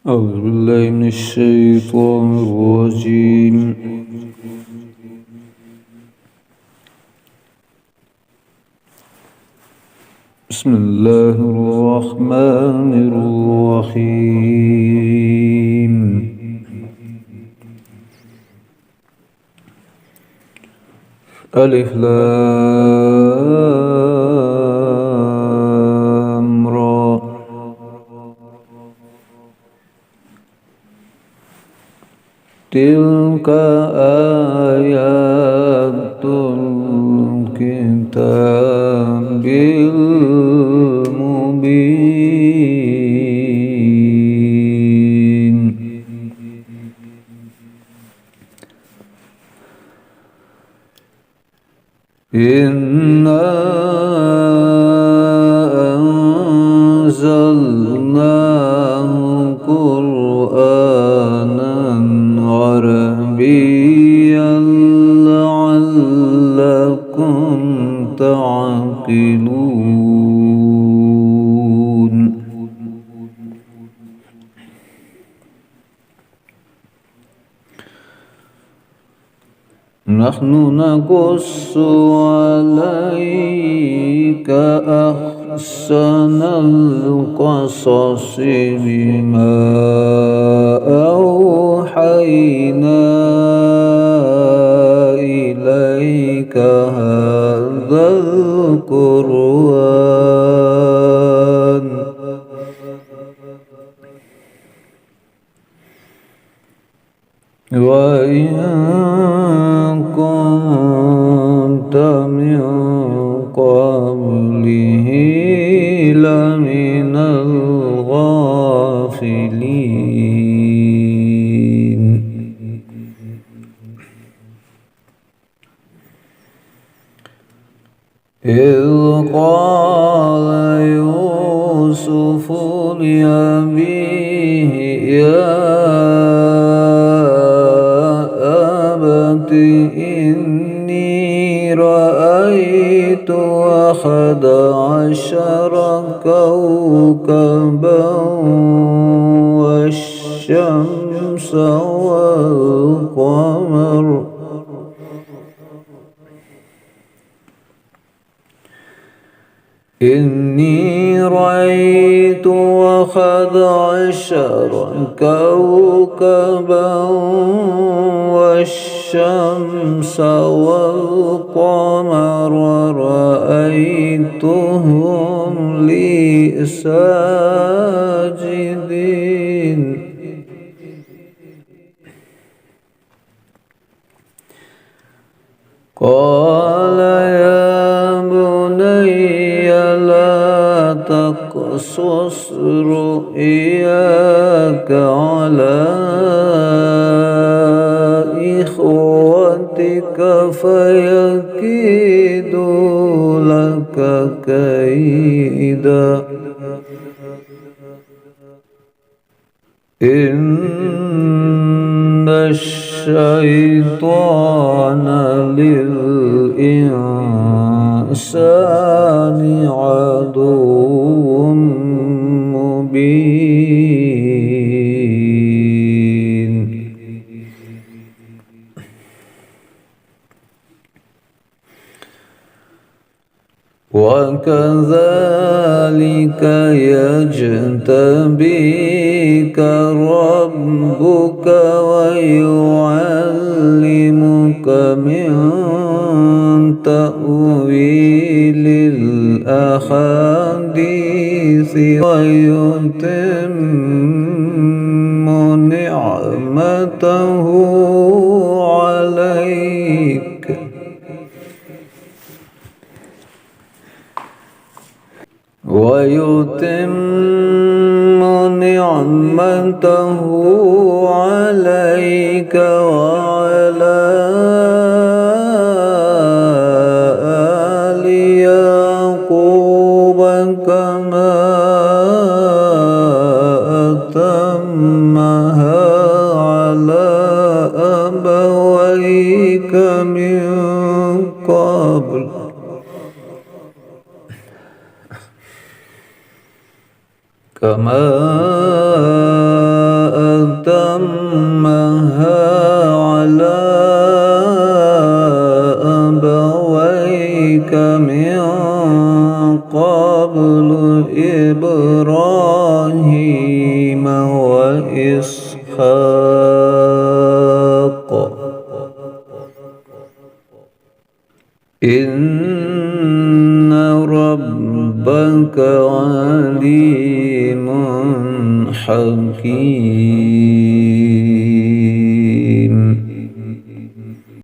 أعوذ بالله من الشيطان الرجيم. بسم الله الرحمن الرحيم. ألف لام را. تلك آيات الكتاب المبين. إنا أنزلناه قرآنا عربيا لعلكم تعقلون. نحن نقص عليك أحسن القصص بما أوحينا إليك هذا القرآن وإن كنت من قبله لمن الغافلين. إذ قال يوسف لأبيه يا أبت إني رأيت 11 كوكبا والشمس والقمر إني رأيت 11 كوكبا والشمس والقمر رأيتهم لي ساجدين. قال يا بني لا تقصص رؤياك على إخوتك فيكيدوا لك كيدا إن الشيطان للإنسان عدو مبين. وكذلك يجتبيك ربك ويعلمك من تأويل الأحاديث ويتم نعمته عليك وعلى آل يعقوب كما أتمها على أبويك من قبل كما عليك من قبل إبراهيم وإسحاق إن ربك عليم حكيم.